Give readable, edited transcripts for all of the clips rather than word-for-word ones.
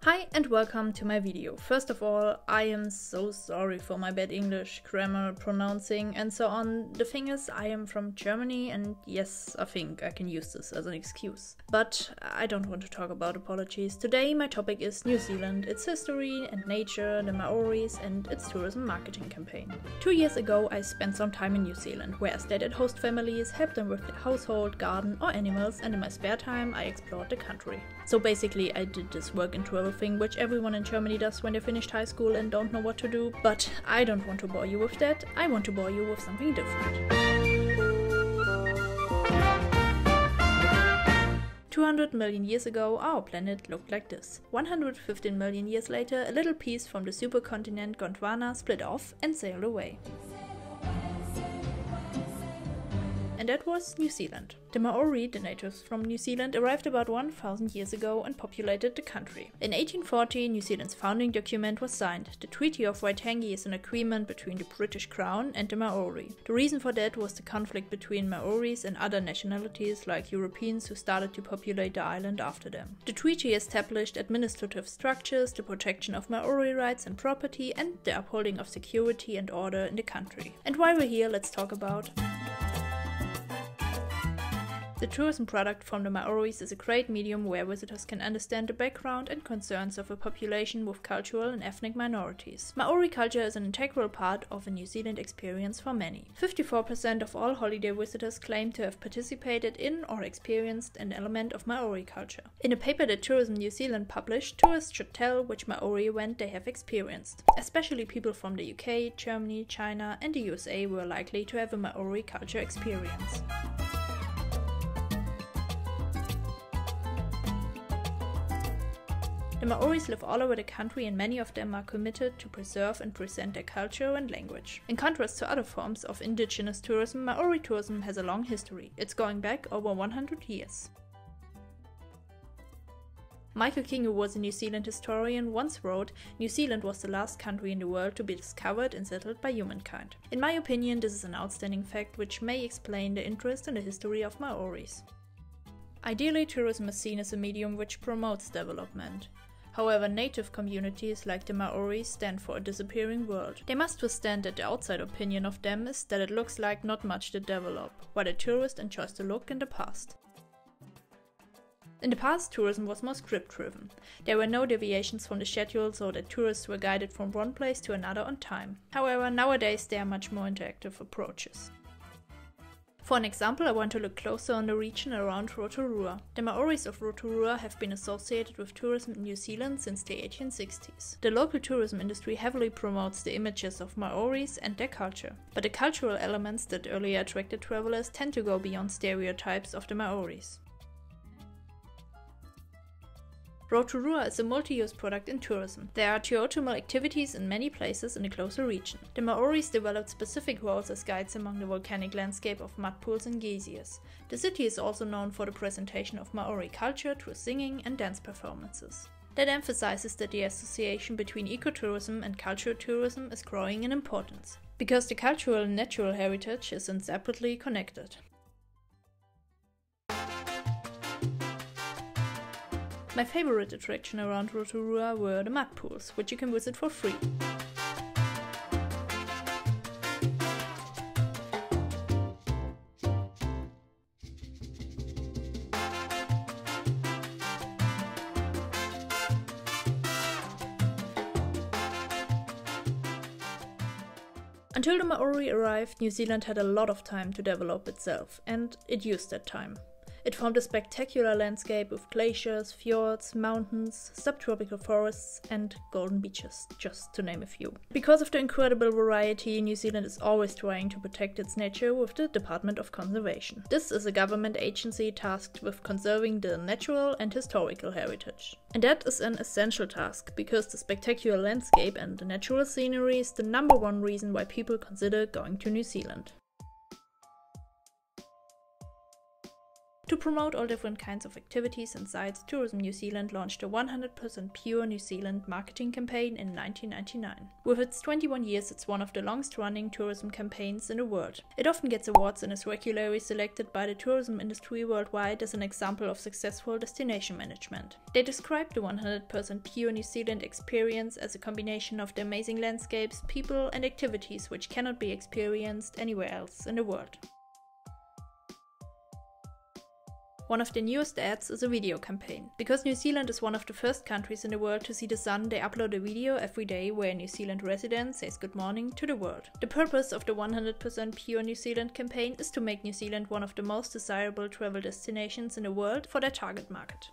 Hi and welcome to my video. First of all, I am so sorry for my bad English, grammar, pronouncing and so on. The thing is, I am from Germany and yes, I think I can use this as an excuse. But I don't want to talk about apologies. Today my topic is New Zealand, its history and nature, the Maoris and its tourism marketing campaign. 2 years ago I spent some time in New Zealand where I stayed at host families, helped them with their household, garden or animals, and in my spare time I explored the country. So basically I did this work and travel thing which everyone in Germany does when they finished high school and don't know what to do, but I don't want to bore you with that. I want to bore you with something different. 200 million years ago, our planet looked like this. 115 million years later, a little piece from the supercontinent Gondwana split off and sailed away. And that was New Zealand. The Maori, the natives from New Zealand, arrived about 1000 years ago and populated the country. In 1840, New Zealand's founding document was signed. The Treaty of Waitangi is an agreement between the British Crown and the Maori. The reason for that was the conflict between Maoris and other nationalities like Europeans who started to populate the island after them. The treaty established administrative structures, the protection of Maori rights and property, and the upholding of security and order in the country. And while we're here, let's talk about the tourism product from the Maoris is a great medium where visitors can understand the background and concerns of a population with cultural and ethnic minorities. Maori culture is an integral part of a New Zealand experience for many. 54% of all holiday visitors claim to have participated in or experienced an element of Maori culture. In a paper that Tourism New Zealand published, tourists should tell which Maori event they have experienced. Especially people from the UK, Germany, China and the USA were likely to have a Maori culture experience. The Maoris live all over the country and many of them are committed to preserve and present their culture and language. In contrast to other forms of indigenous tourism, Maori tourism has a long history. It's going back over 100 years. Michael King, who was a New Zealand historian, once wrote, "New Zealand was the last country in the world to be discovered and settled by humankind." In my opinion, this is an outstanding fact which may explain the interest in the history of Maoris. Ideally, tourism is seen as a medium which promotes development. However, native communities like the Maoris stand for a disappearing world. They must withstand that the outside opinion of them is that it looks like not much to develop, while the tourist enjoys the look in the past. In the past, tourism was more script-driven. There were no deviations from the schedule so that tourists were guided from one place to another on time. However, nowadays there are much more interactive approaches. For an example, I want to look closer on the region around Rotorua. The Maoris of Rotorua have been associated with tourism in New Zealand since the 1860s. The local tourism industry heavily promotes the images of Maoris and their culture. But the cultural elements that earlier attracted travelers tend to go beyond stereotypes of the Maoris. Rotorua is a multi-use product in tourism. There are geothermal activities in many places in the closer region. The Maoris developed specific roles as guides among the volcanic landscape of mud pools and geysers. The city is also known for the presentation of Maori culture through singing and dance performances. That emphasizes that the association between ecotourism and cultural tourism is growing in importance, because the cultural and natural heritage is inseparably connected. My favorite attraction around Rotorua were the mud pools, which you can visit for free. Until the Maori arrived, New Zealand had a lot of time to develop itself, and it used that time. It formed a spectacular landscape with glaciers, fjords, mountains, subtropical forests and golden beaches, just to name a few. Because of the incredible variety, New Zealand is always trying to protect its nature with the Department of Conservation. This is a government agency tasked with conserving the natural and historical heritage. And that is an essential task, because the spectacular landscape and the natural scenery is the #1 reason why people consider going to New Zealand. To promote all different kinds of activities and sites, Tourism New Zealand launched a 100% pure New Zealand marketing campaign in 1999. With its 21 years, it's one of the longest-running tourism campaigns in the world. It often gets awards and is regularly selected by the tourism industry worldwide as an example of successful destination management. They describe the 100% pure New Zealand experience as a combination of the amazing landscapes, people, and activities which cannot be experienced anywhere else in the world. One of the newest ads is a video campaign. Because New Zealand is one of the first countries in the world to see the sun, they upload a video every day where a New Zealand resident says good morning to the world. The purpose of the 100% pure New Zealand campaign is to make New Zealand one of the most desirable travel destinations in the world for their target market.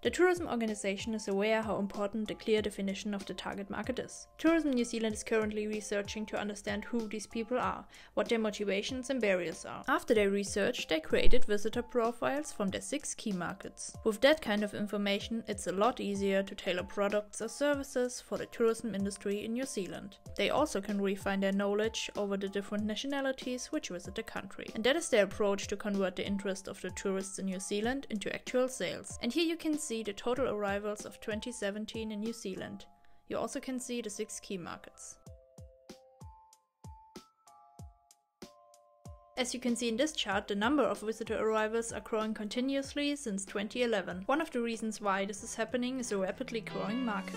The tourism organization is aware how important a clear definition of the target market is. Tourism New Zealand is currently researching to understand who these people are, what their motivations and barriers are. After their research, they created visitor profiles from their 6 key markets. With that kind of information, it's a lot easier to tailor products or services for the tourism industry in New Zealand. They also can refine their knowledge over the different nationalities which visit the country. And that is their approach to convert the interest of the tourists in New Zealand into actual sales. And here you can see the total arrivals of 2017 in New Zealand. You also can see the 6 key markets. As you can see in this chart, the number of visitor arrivals are growing continuously since 2011. One of the reasons why this is happening is a rapidly growing market.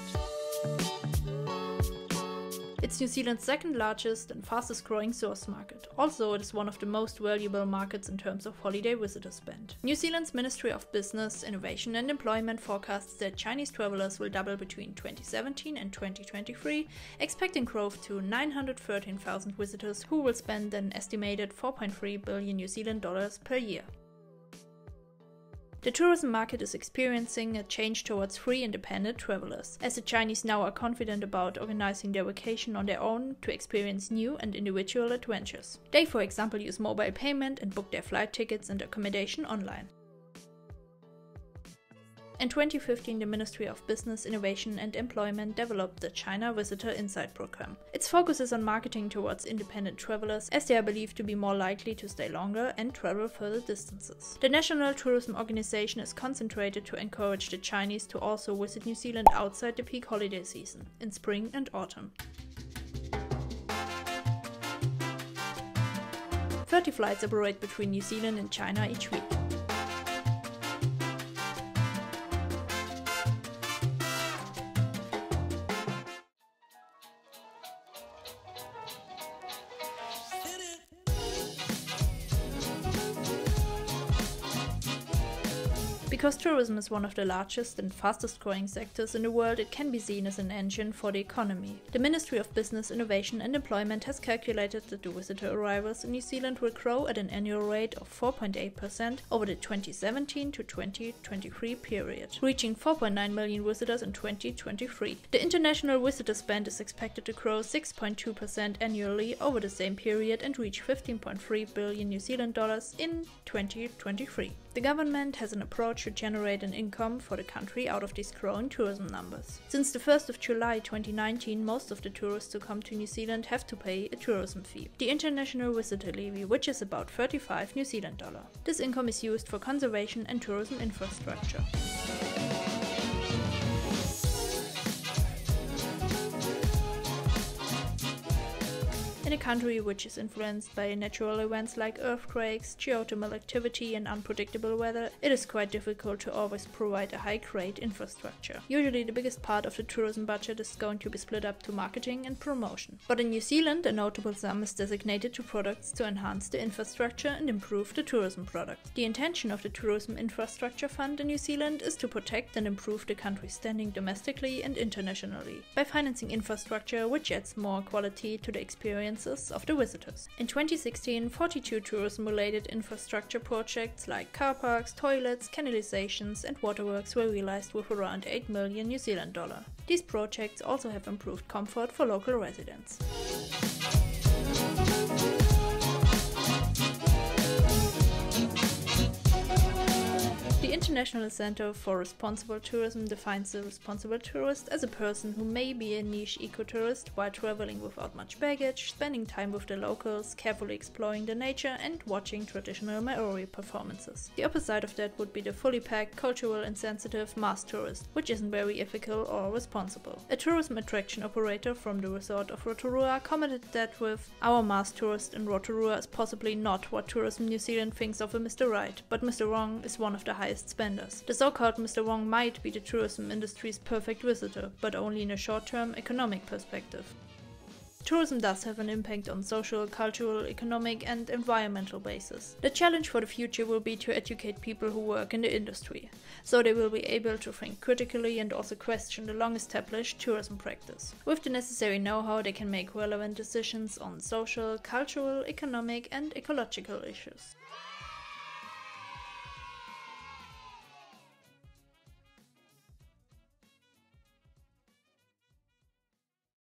It's New Zealand's second largest and fastest growing source market. Also, it is one of the most valuable markets in terms of holiday visitor spend. New Zealand's Ministry of Business, Innovation and Employment forecasts that Chinese travelers will double between 2017 and 2023, expecting growth to 913,000 visitors who will spend an estimated 4.3 billion New Zealand dollars per year. The tourism market is experiencing a change towards free independent travelers, as the Chinese now are confident about organizing their vacation on their own to experience new and individual adventures. They, for example, use mobile payment and book their flight tickets and accommodation online. In 2015, the Ministry of Business, Innovation and Employment developed the China Visitor Insight Program. Its focus is on marketing towards independent travelers, as they are believed to be more likely to stay longer and travel further distances. The National Tourism Organization is concentrated to encourage the Chinese to also visit New Zealand outside the peak holiday season, in spring and autumn. 30 flights operate between New Zealand and China each week. Because tourism is one of the largest and fastest growing sectors in the world, it can be seen as an engine for the economy. The Ministry of Business, Innovation and Employment has calculated that the visitor arrivals in New Zealand will grow at an annual rate of 4.8% over the 2017 to 2023 period, reaching 4.9 million visitors in 2023. The international visitor spend is expected to grow 6.2% annually over the same period and reach 15.3 billion New Zealand dollars in 2023. The government has an approach to generate an income for the country out of these growing tourism numbers. Since the 1st of July 2019, most of the tourists who come to New Zealand have to pay a tourism fee, the International Visitor Levy, which is about 35 New Zealand dollars. This income is used for conservation and tourism infrastructure. In a country which is influenced by natural events like earthquakes, geothermal activity and unpredictable weather, it is quite difficult to always provide a high-grade infrastructure. Usually the biggest part of the tourism budget is going to be split up to marketing and promotion. But in New Zealand, a notable sum is designated to products to enhance the infrastructure and improve the tourism product. The intention of the Tourism Infrastructure Fund in New Zealand is to protect and improve the country's standing domestically and internationally by financing infrastructure which adds more quality to the experience of the visitors. In 2016, 42 tourism-related infrastructure projects like car parks, toilets, canalizations and waterworks were realized with around 8 million New Zealand dollars. These projects also have improved comfort for local residents. The International Center for Responsible Tourism defines the responsible tourist as a person who may be a niche ecotourist while traveling without much baggage, spending time with the locals, carefully exploring the nature and watching traditional Maori performances. The opposite of that would be the fully packed, cultural insensitive mass tourist, which isn't very ethical or responsible. A tourism attraction operator from the resort of Rotorua commented that with "Our mass tourist in Rotorua is possibly not what Tourism New Zealand thinks of a Mr. Right, but Mr. Wrong is one of the highest spenders. The so-called Mr. Wrong might be the tourism industry's perfect visitor, but only in a short-term economic perspective." Tourism does have an impact on social, cultural, economic and environmental basis. The challenge for the future will be to educate people who work in the industry, so they will be able to think critically and also question the long-established tourism practice. With the necessary know-how, they can make relevant decisions on social, cultural, economic and ecological issues.